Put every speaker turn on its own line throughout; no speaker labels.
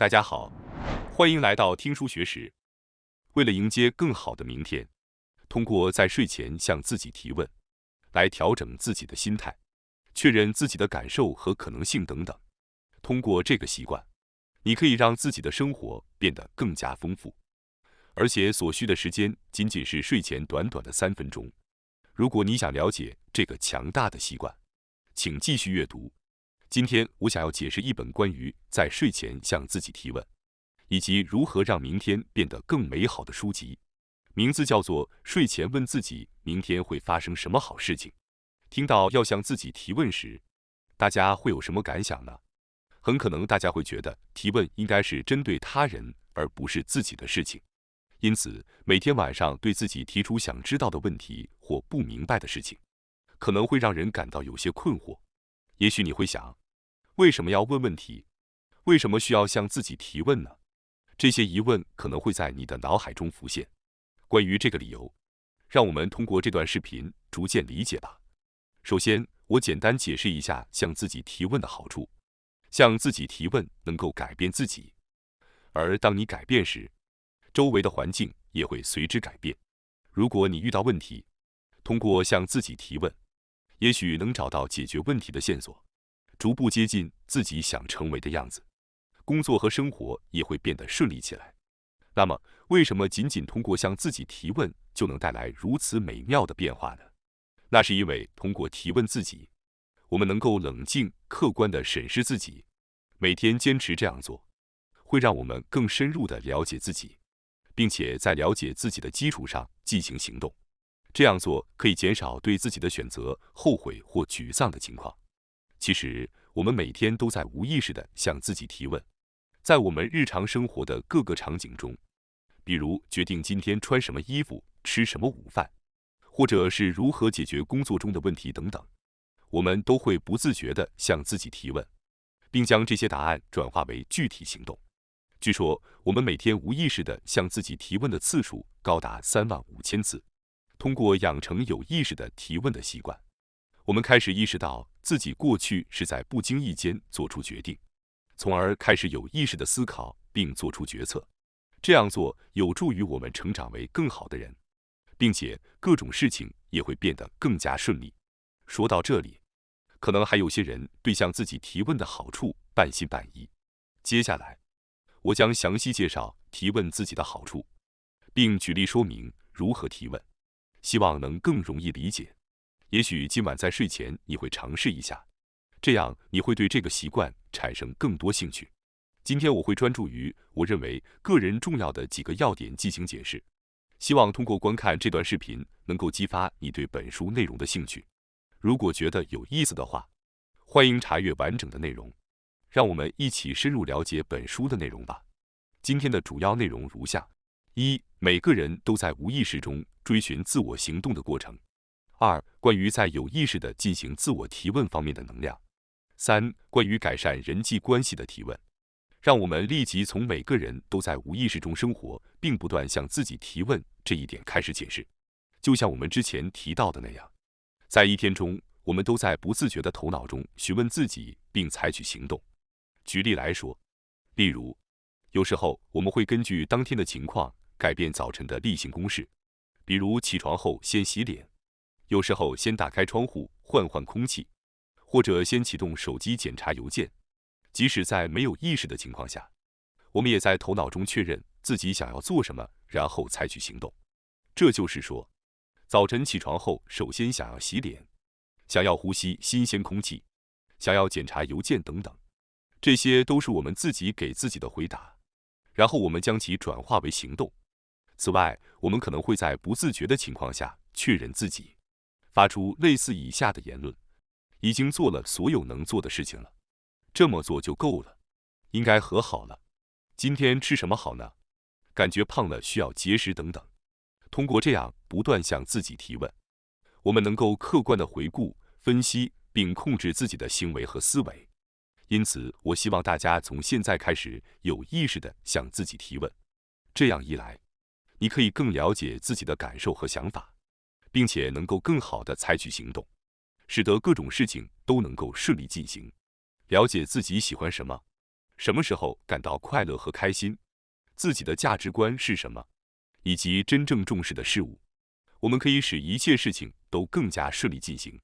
大家好，欢迎来到听书学时。为了迎接更好的明天，通过在睡前向自己提问，来调整自己的心态，确认自己的感受和可能性等等。通过这个习惯，你可以让自己的生活变得更加丰富，而且所需的时间仅仅是睡前短短的3分钟。如果你想了解这个强大的习惯，请继续阅读。今天我想要解释一本关于在睡前向自己提问，以及如何让明天变得更美好的书籍，名字叫做《睡前问自己明天会发生什么好事情》。听到要向自己提问时，大家会有什么感想呢？很可能大家会觉得提问应该是针对他人，而不是自己的事情。因此，每天晚上对自己提出想知道的问题或不明白的事情，可能会让人感到有些困惑。也许你会想，为什么要问问题？为什么需要向自己提问呢？这些疑问可能会在你的脑海中浮现。关于这个理由，让我们通过这段视频逐渐理解吧。首先，我简单解释一下向自己提问的好处。向自己提问能够改变自己，而当你改变时，周围的环境也会随之改变。如果你遇到问题，通过向自己提问，也许能找到解决问题的线索，逐步接近自己想成为的样子，工作和生活也会变得顺利起来。那么，为什么仅仅通过向自己提问就能带来如此美妙的变化呢？那是因为通过提问自己，我们能够冷静、客观地审视自己。每天坚持这样做，会让我们更深入地了解自己，并且在了解自己的基础上进行行动。这样做可以减少对自己的选择后悔或沮丧的情况。其实，我们每天都在无意识地向自己提问，在我们日常生活的各个场景中，比如决定今天穿什么衣服、吃什么午饭，或者是如何解决工作中的问题等等，我们都会不自觉地向自己提问，并将这些答案转化为具体行动。据说，我们每天无意识地向自己提问的次数高达35000次。通过养成有意识的提问的习惯，我们开始意识到自己过去是在不经意间做出决定，从而开始有意识地思考并做出决策。这样做有助于我们成长为更好的人，并且各种事情也会变得更加顺利。说到这里，可能还有些人对向自己提问的好处半信半疑。接下来，我将详细介绍提问自己的好处，并举例说明如何提问，希望能更容易理解。也许今晚在睡前你会尝试一下，这样你会对这个习惯产生更多兴趣。今天我会专注于我认为个人重要的几个要点进行解释，希望通过观看这段视频能够激发你对本书内容的兴趣。如果觉得有意思的话，欢迎查阅完整的内容。让我们一起深入了解本书的内容吧。今天的主要内容如下：1. 每个人都在无意识中追寻自我行动的过程。2. 关于在有意识地进行自我提问方面的能量。3. 关于改善人际关系的提问。让我们立即从每个人都在无意识中生活并不断向自己提问这一点开始解释。就像我们之前提到的那样，在一天中，我们都在不自觉的头脑中询问自己并采取行动。举例来说，例如，有时候我们会根据当天的情况改变早晨的例行公事，比如起床后先洗脸，有时候先打开窗户换换空气，或者先启动手机检查邮件。即使在没有意识的情况下，我们也在头脑中确认自己想要做什么，然后采取行动。这就是说，早晨起床后首先想要洗脸，想要呼吸新鲜空气，想要检查邮件等等。这些都是我们自己给自己的回答，然后我们将其转化为行动。此外，我们可能会在不自觉的情况下确认自己，发出类似以下的言论：已经做了所有能做的事情了，这么做就够了，应该和好了，今天吃什么好呢？感觉胖了需要节食等等。通过这样不断向自己提问，我们能够客观地回顾、分析并控制自己的行为和思维。因此，我希望大家从现在开始有意识地向自己提问。这样一来，你可以更了解自己的感受和想法，并且能够更好地采取行动，使得各种事情都能够顺利进行。了解自己喜欢什么，什么时候感到快乐和开心，自己的价值观是什么，以及真正重视的事物。我们可以使一切事情都更加顺利进行。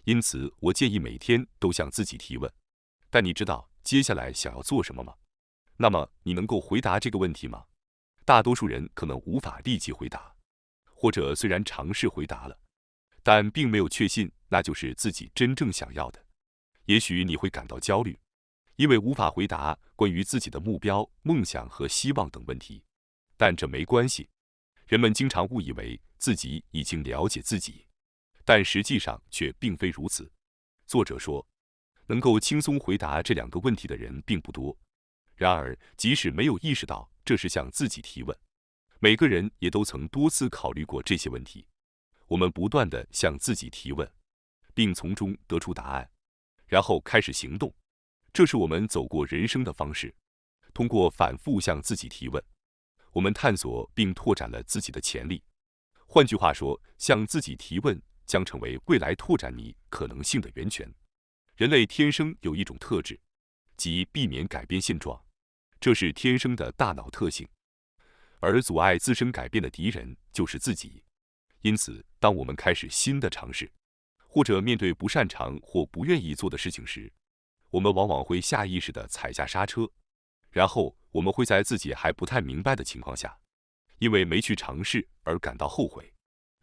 因此，我建议每天都向自己提问：但你知道接下来想要做什么吗？那么你能够回答这个问题吗？大多数人可能无法立即回答，或者虽然尝试回答了，但并没有确信那就是自己真正想要的。也许你会感到焦虑，因为无法回答关于自己的目标、梦想和希望等问题。但这没关系，人们经常误以为自己已经了解自己，但实际上却并非如此。作者说，能够轻松回答这2个问题的人并不多。然而，即使没有意识到这是向自己提问，每个人也都曾多次考虑过这些问题。我们不断地向自己提问，并从中得出答案，然后开始行动。这是我们走过人生的方式。通过反复向自己提问，我们探索并拓展了自己的潜力。换句话说，向自己提问将成为未来拓展你可能性的源泉。人类天生有一种特质，即避免改变现状，这是天生的大脑特性。而阻碍自身改变的敌人就是自己。因此，当我们开始新的尝试，或者面对不擅长或不愿意做的事情时，我们往往会下意识地踩下刹车，然后我们会在自己还不太明白的情况下，因为没去尝试而感到后悔，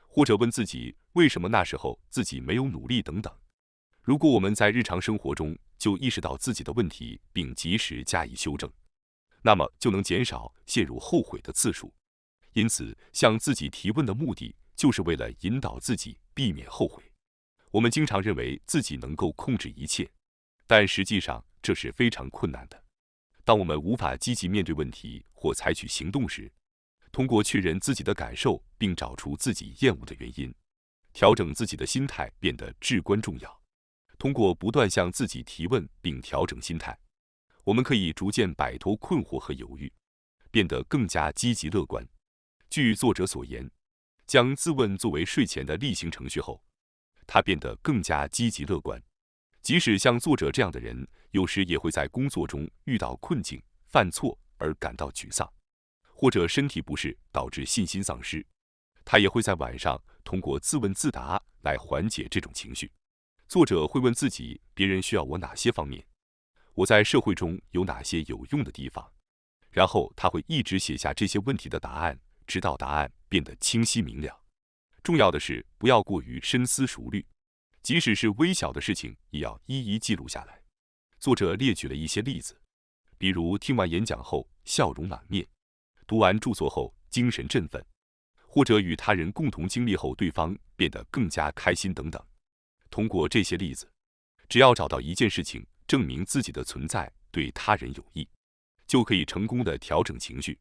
或者问自己为什么那时候自己没有努力等等。如果我们在日常生活中就意识到自己的问题并及时加以修正，那么就能减少陷入后悔的次数。因此，向自己提问的目的就是为了引导自己避免后悔。我们经常认为自己能够控制一切，但实际上这是非常困难的。当我们无法积极面对问题或采取行动时，通过确认自己的感受并找出自己厌恶的原因，调整自己的心态变得至关重要。通过不断向自己提问并调整心态，我们可以逐渐摆脱困惑和犹豫，变得更加积极乐观。据作者所言，将自问作为睡前的例行程序后，他变得更加积极乐观。即使像作者这样的人，有时也会在工作中遇到困境、犯错而感到沮丧，或者身体不适导致信心丧失，他也会在晚上通过自问自答来缓解这种情绪。作者会问自己：别人需要我哪些方面？我在社会中有哪些有用的地方？然后他会一直写下这些问题的答案，直到答案变得清晰明了。重要的是，不要过于深思熟虑，即使是微小的事情，也要一一记录下来。作者列举了一些例子，比如听完演讲后笑容满面，读完著作后精神振奋，或者与他人共同经历后对方变得更加开心等等。通过这些例子，只要找到一件事情证明自己的存在对他人有益，就可以成功地调整情绪，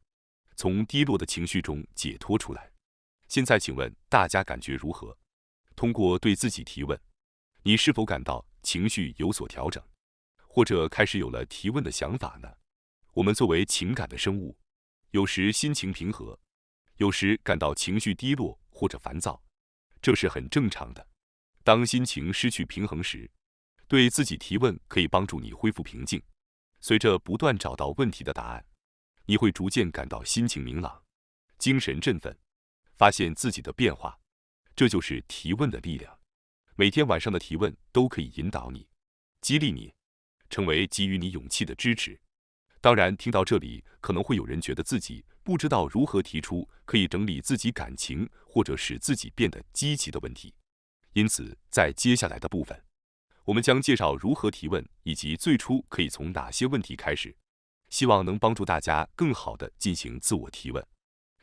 从低落的情绪中解脱出来。现在请问大家感觉如何？通过对自己提问，你是否感到情绪有所调整，或者开始有了提问的想法呢？我们作为情感的生物，有时心情平和，有时感到情绪低落或者烦躁，这是很正常的。当心情失去平衡时，对自己提问可以帮助你恢复平静。随着不断找到问题的答案，你会逐渐感到心情明朗，精神振奋，发现自己的变化。这就是提问的力量。每天晚上的提问都可以引导你，激励你，成为给予你勇气的支持。当然，听到这里，可能会有人觉得自己不知道如何提出可以整理自己感情或者使自己变得积极的问题。因此，在接下来的部分，我们将介绍如何提问，以及最初可以从哪些问题开始，希望能帮助大家更好地进行自我提问。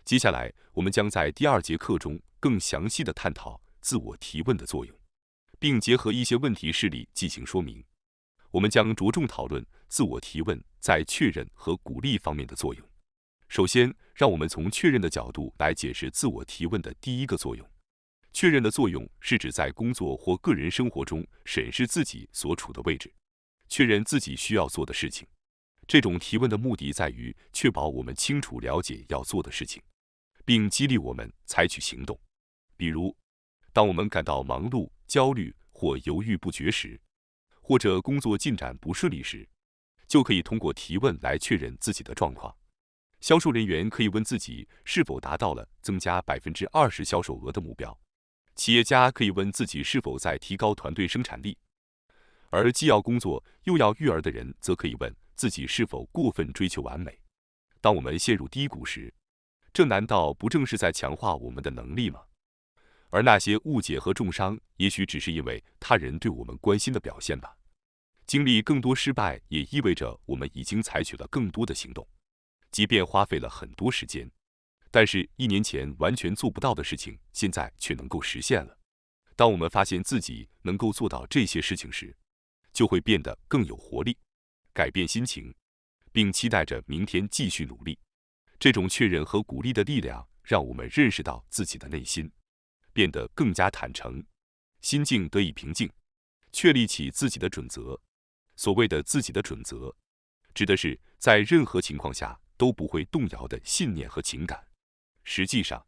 接下来，我们将在第2节课中更详细地探讨自我提问的作用，并结合一些问题事例进行说明。我们将着重讨论自我提问在确认和鼓励方面的作用。首先，让我们从确认的角度来解释自我提问的第一个作用。确认的作用是指在工作或个人生活中审视自己所处的位置，确认自己需要做的事情。这种提问的目的在于确保我们清楚了解要做的事情，并激励我们采取行动。比如，当我们感到忙碌、焦虑或犹豫不决时，或者工作进展不顺利时，就可以通过提问来确认自己的状况。销售人员可以问自己是否达到了增加20%销售额的目标，企业家可以问自己是否在提高团队生产力，而既要工作又要育儿的人则可以问自己是否过分追求完美。当我们陷入低谷时，这难道不正是在强化我们的能力吗？而那些误解和重伤，也许只是因为他人对我们关心的表现吧。经历更多失败，也意味着我们已经采取了更多的行动，即便花费了很多时间，但是1年前完全做不到的事情，现在却能够实现了。当我们发现自己能够做到这些事情时，就会变得更有活力，改变心情，并期待着明天继续努力。这种确认和鼓励的力量，让我们认识到自己的内心，变得更加坦诚，心境得以平静，确立起自己的准则。所谓的自己的准则，指的是在任何情况下都不会动摇的信念和情感。实际上，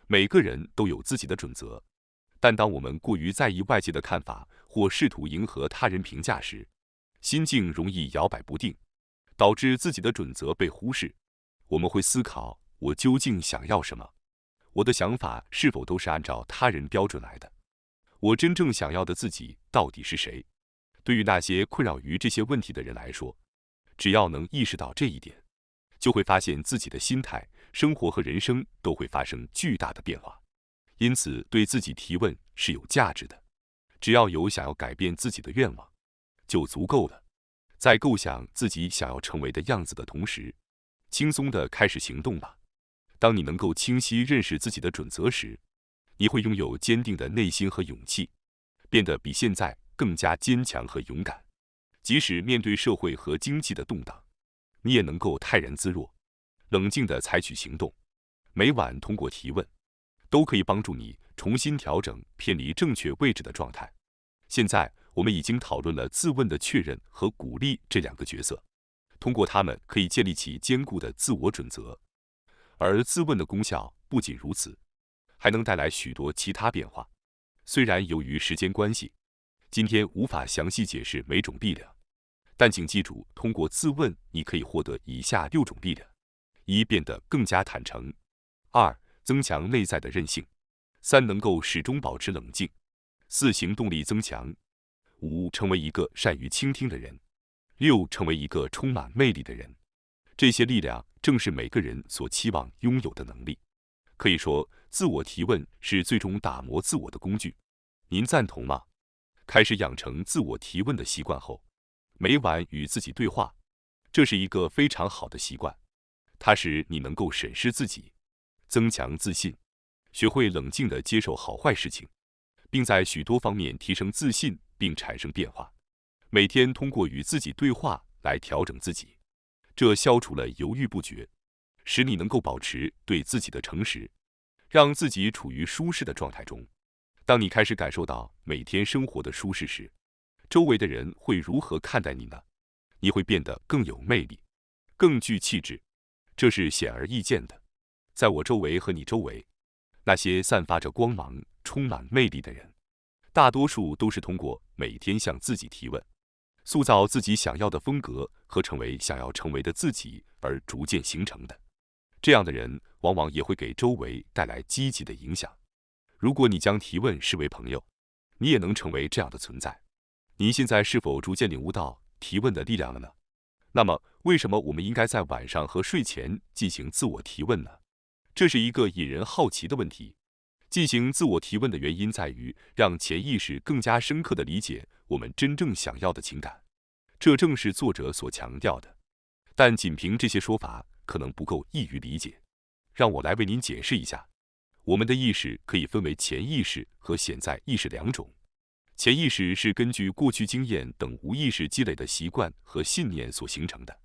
每个人都有自己的准则，但当我们过于在意外界的看法或试图迎合他人评价时，心境容易摇摆不定，导致自己的准则被忽视。我们会思考：我究竟想要什么？我的想法是否都是按照他人标准来的？我真正想要的自己到底是谁？对于那些困扰于这些问题的人来说，只要能意识到这一点，就会发现自己的心态、生活和人生都会发生巨大的变化。因此，对自己提问是有价值的。只要有想要改变自己的愿望，就足够了。在构想自己想要成为的样子的同时，轻松地开始行动吧。当你能够清晰认识自己的准则时，你会拥有坚定的内心和勇气，变得比现在更加坚强和勇敢。即使面对社会和经济的动荡，你也能够泰然自若，冷静地采取行动。每晚通过提问，都可以帮助你重新调整偏离正确位置的状态。现在我们已经讨论了自问的确认和鼓励这2个角色，通过它们可以建立起坚固的自我准则。而自问的功效不仅如此，还能带来许多其他变化。虽然由于时间关系，今天无法详细解释每种力量，但请记住，通过自问，你可以获得以下6种力量：1. 变得更加坦诚； 2. 增强内在的韧性； 3. 能够始终保持冷静； 4. 行动力增强； 5. 成为一个善于倾听的人； 6. 成为一个充满魅力的人。这些力量正是每个人所期望拥有的能力。可以说，自我提问是最终打磨自我的工具。您赞同吗？开始养成自我提问的习惯后，每晚与自己对话，这是一个非常好的习惯。它使你能够审视自己，增强自信，学会冷静地接受好坏事情，并在许多方面提升自信并产生变化。每天通过与自己对话来调整自己，这消除了犹豫不决，使你能够保持对自己的诚实，让自己处于舒适的状态中。当你开始感受到每天生活的舒适时，周围的人会如何看待你呢？你会变得更有魅力，更具气质，这是显而易见的。在我周围和你周围，那些散发着光芒、充满魅力的人，大多数都是通过每天向自己提问，塑造自己想要的风格和成为想要成为的自己而逐渐形成的。这样的人往往也会给周围带来积极的影响。如果你将提问视为朋友，你也能成为这样的存在。您现在是否逐渐领悟到提问的力量了呢？那么，为什么我们应该在晚上和睡前进行自我提问呢？这是一个引人好奇的问题。进行自我提问的原因在于让潜意识更加深刻地理解我们真正想要的情感，这正是作者所强调的。但仅凭这些说法可能不够易于理解，让我来为您解释一下。我们的意识可以分为潜意识和显在意识2种。潜意识是根据过去经验等无意识积累的习惯和信念所形成的，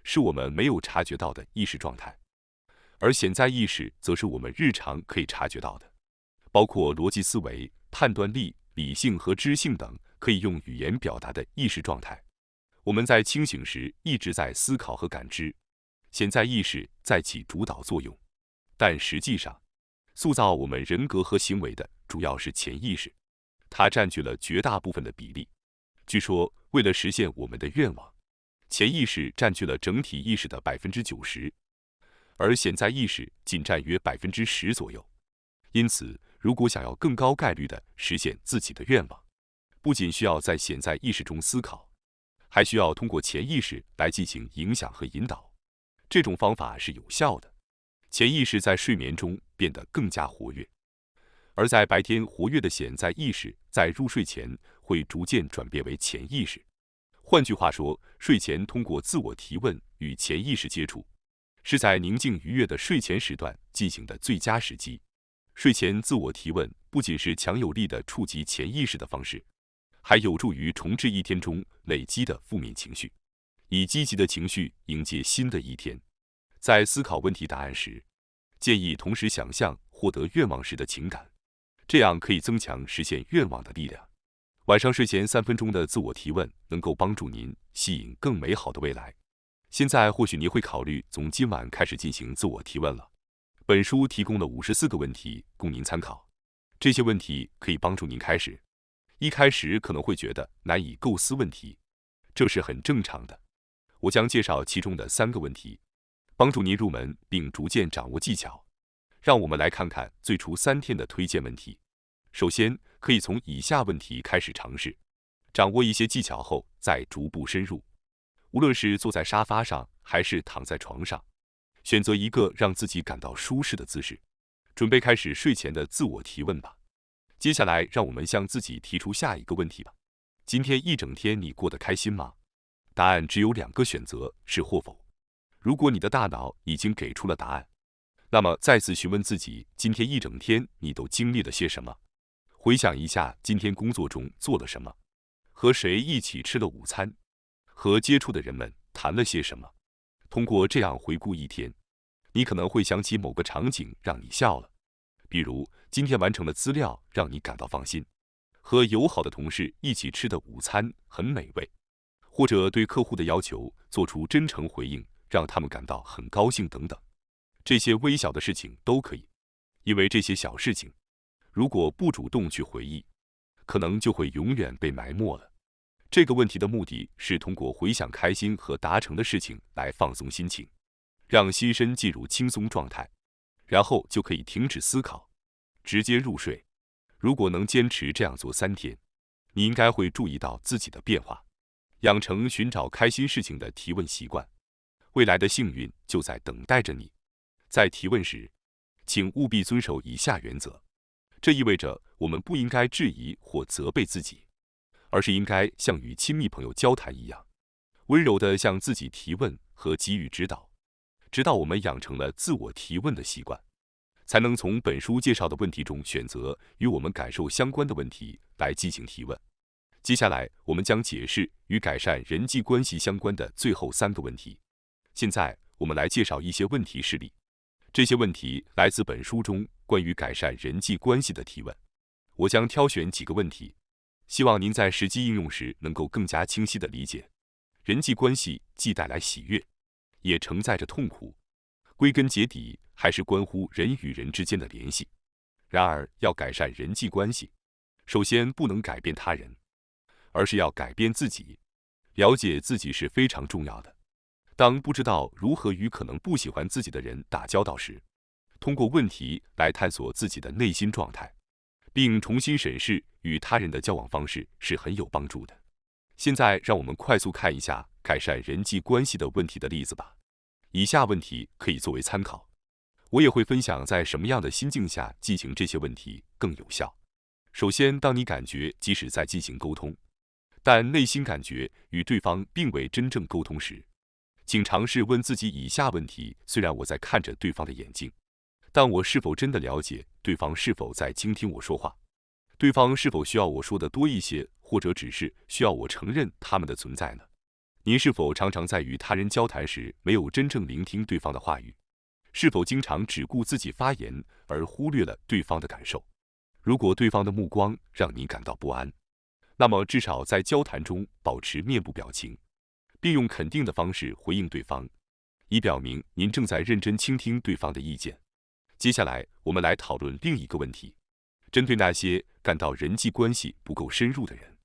是我们没有察觉到的意识状态。而显在意识则是我们日常可以察觉到的，包括逻辑思维、判断力、理性和知性等可以用语言表达的意识状态。我们在清醒时一直在思考和感知，显在意识在起主导作用，但实际上，塑造我们人格和行为的主要是潜意识，它占据了绝大部分的比例。据说，为了实现我们的愿望，潜意识占据了整体意识的90%，而潜在意识仅占约10%左右。因此，如果想要更高概率地实现自己的愿望，不仅需要在潜在意识中思考，还需要通过潜意识来进行影响和引导。这种方法是有效的。潜意识在睡眠中变得更加活跃，而在白天活跃的潜在意识在入睡前会逐渐转变为潜意识。换句话说，睡前通过自我提问与潜意识接触，是在宁静愉悦的睡前时段进行的最佳时机。睡前自我提问不仅是强有力的触及潜意识的方式，还有助于重置一天中累积的负面情绪，以积极的情绪迎接新的一天。在思考问题答案时，建议同时想象获得愿望时的情感，这样可以增强实现愿望的力量。晚上睡前3分钟的自我提问能够帮助您吸引更美好的未来。现在或许您会考虑从今晚开始进行自我提问了。本书提供了54个问题供您参考，这些问题可以帮助您开始。一开始可能会觉得难以构思问题，这是很正常的。我将介绍其中的3个问题，帮助您入门并逐渐掌握技巧。让我们来看看最初3天的推荐问题。首先，可以从以下问题开始尝试，掌握一些技巧后再逐步深入。无论是坐在沙发上还是躺在床上，选择一个让自己感到舒适的姿势，准备开始睡前的自我提问吧。接下来，让我们向自己提出下一个问题吧：今天一整天你过得开心吗？答案只有2个选择，是或否。如果你的大脑已经给出了答案，那么再次询问自己，今天一整天你都经历了些什么？回想一下今天工作中做了什么，和谁一起吃了午餐，和接触的人们谈了些什么。通过这样回顾一天，你可能会想起某个场景让你笑了，比如今天完成了资料让你感到放心，和友好的同事一起吃的午餐很美味，或者对客户的要求做出真诚回应，让他们感到很高兴等等。这些微小的事情都可以，因为这些小事情如果不主动去回忆，可能就会永远被埋没了。这个问题的目的是通过回想开心和达成的事情来放松心情，让心身进入轻松状态，然后就可以停止思考，直接入睡。如果能坚持这样做3天，你应该会注意到自己的变化，养成寻找开心事情的提问习惯，未来的幸运就在等待着你。在提问时，请务必遵守以下原则。这意味着我们不应该质疑或责备自己，而是应该像与亲密朋友交谈一样，温柔地向自己提问和给予指导，直到我们养成了自我提问的习惯，才能从本书介绍的问题中选择与我们感受相关的问题来进行提问。接下来，我们将解释与改善人际关系相关的最后3个问题。现在，我们来介绍一些问题事例。这些问题来自本书中关于改善人际关系的提问。我将挑选几个问题，希望您在实际应用时能够更加清晰地理解。人际关系既带来喜悦，也承载着痛苦，归根结底还是关乎人与人之间的联系。然而，要改善人际关系，首先不能改变他人，而是要改变自己。了解自己是非常重要的。当不知道如何与可能不喜欢自己的人打交道时，通过问题来探索自己的内心状态，并重新审视与他人的交往方式是很有帮助的。现在让我们快速看一下改善人际关系的问题的例子吧。以下问题可以作为参考，我也会分享在什么样的心境下进行这些问题更有效。首先，当你感觉即使在进行沟通，但内心感觉与对方并未真正沟通时，请尝试问自己以下问题：虽然我在看着对方的眼睛，但我是否真的了解对方是否在倾听我说话？对方是否需要我说的多一些，或者只是需要我承认他们的存在呢？您是否常常在与他人交谈时没有真正聆听对方的话语？是否经常只顾自己发言而忽略了对方的感受？如果对方的目光让你感到不安，那么至少在交谈中保持面部表情，并用肯定的方式回应对方，以表明您正在认真倾听对方的意见。接下来，我们来讨论另一个问题：针对那些感到人际关系不够深入的人，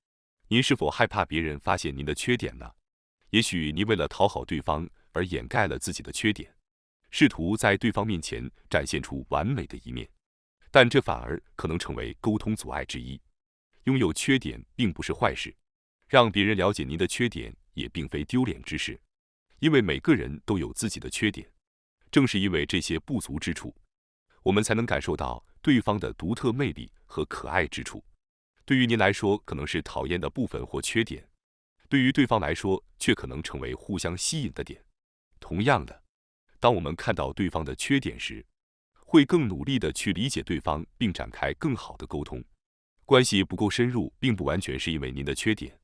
您是否害怕别人发现您的缺点呢？也许你为了讨好对方而掩盖了自己的缺点，试图在对方面前展现出完美的一面，但这反而可能成为沟通阻碍之一。拥有缺点并不是坏事，让别人了解您的缺点也并非丢脸之事，因为每个人都有自己的缺点。正是因为这些不足之处，我们才能感受到对方的独特魅力和可爱之处。对于您来说可能是讨厌的部分或缺点，对于对方来说却可能成为互相吸引的点。同样的，当我们看到对方的缺点时，会更努力地去理解对方并展开更好的沟通。关系不够深入，并不完全是因为您的缺点，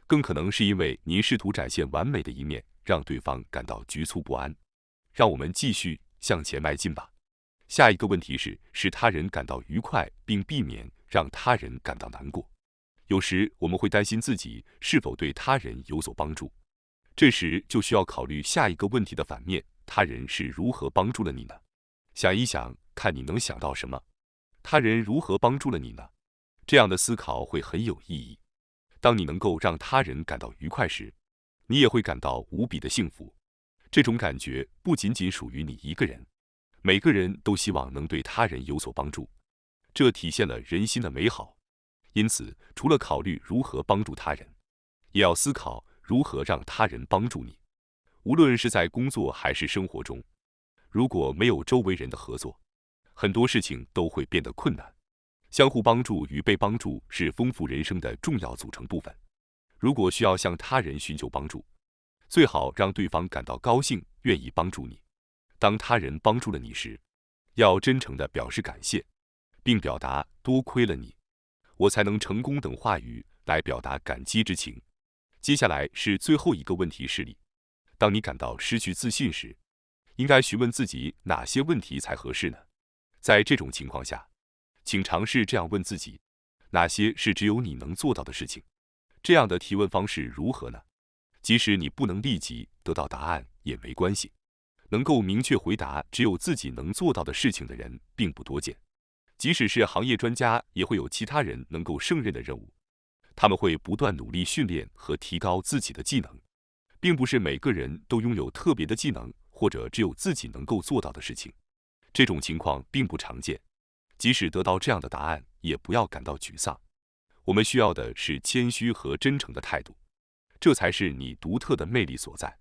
更可能是因为您试图展现完美的一面，让对方感到局促不安。让我们继续向前迈进吧。下一个问题是，使他人感到愉快，并避免让他人感到难过。有时我们会担心自己是否对他人有所帮助，这时就需要考虑下一个问题的反面：他人是如何帮助了你呢？想一想，看你能想到什么。他人如何帮助了你呢？这样的思考会很有意义。当你能够让他人感到愉快时，你也会感到无比的幸福。这种感觉不仅仅属于你一个人，每个人都希望能对他人有所帮助，这体现了人心的美好。因此，除了考虑如何帮助他人，也要思考如何让他人帮助你。无论是在工作还是生活中，如果没有周围人的合作，很多事情都会变得困难。相互帮助与被帮助是丰富人生的重要组成部分。如果需要向他人寻求帮助，最好让对方感到高兴，愿意帮助你。当他人帮助了你时，要真诚地表示感谢，并表达多亏了你，我才能成功等话语来表达感激之情。接下来是最后一个问题事例。当你感到失去自信时，应该询问自己哪些问题才合适呢？在这种情况下，请尝试这样问自己：哪些是只有你能做到的事情？这样的提问方式如何呢？即使你不能立即得到答案也没关系，能够明确回答只有自己能做到的事情的人并不多见。即使是行业专家，也会有其他人能够胜任的任务。他们会不断努力训练和提高自己的技能，并不是每个人都拥有特别的技能，或者只有自己能够做到的事情。这种情况并不常见。即使得到这样的答案，也不要感到沮丧。我们需要的是谦虚和真诚的态度，这才是你独特的魅力所在。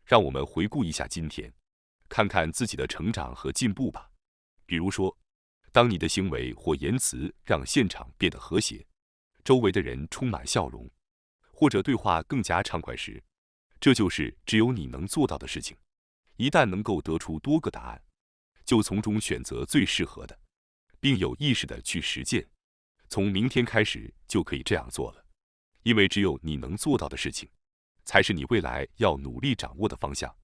让我们回顾一下今天，看看自己的成长和进步吧。比如说，当你的行为或言辞让现场变得和谐，周围的人充满笑容，或者对话更加畅快时，这就是只有你能做到的事情。一旦能够得出多个答案，就从中选择最适合的，并有意识地去实践。从明天开始就可以这样做了，因为只有你能做到的事情，才是你未来要努力掌握的方向，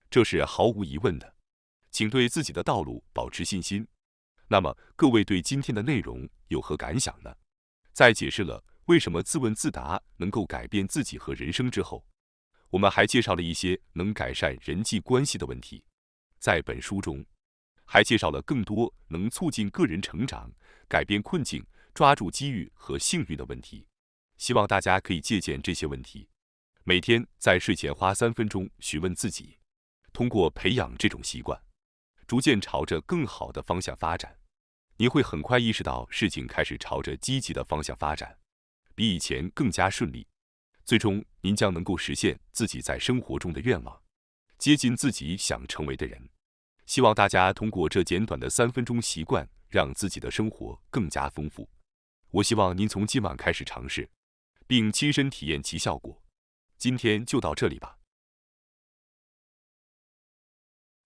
这是毫无疑问的。请对自己的道路保持信心。那么，各位对今天的内容有何感想呢？在解释了为什么自问自答能够改变自己和人生之后，我们还介绍了一些能改善人际关系的问题。在本书中，还介绍了更多能促进个人成长、改变困境、抓住机遇和幸运的问题。希望大家可以借鉴这些问题，每天在睡前花3分钟询问自己。通过培养这种习惯，逐渐朝着更好的方向发展，您会很快意识到事情开始朝着积极的方向发展，比以前更加顺利。最终，您将能够实现自己在生活中的愿望，接近自己想成为的人。希望大家通过这简短的3分钟习惯，让自己的生活更加丰富。我希望您从今晚开始尝试，并亲身体验其效果。今天就到这里吧。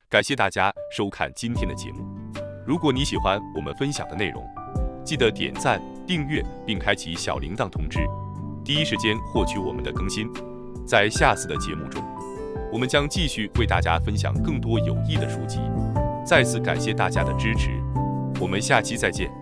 感谢大家收看今天的节目。如果你喜欢我们分享的内容，记得点赞、订阅并开启小铃铛通知，第一时间获取我们的更新。在下次的节目中，我们将继续为大家分享更多有益的书籍。再次感谢大家的支持，我们下期再见。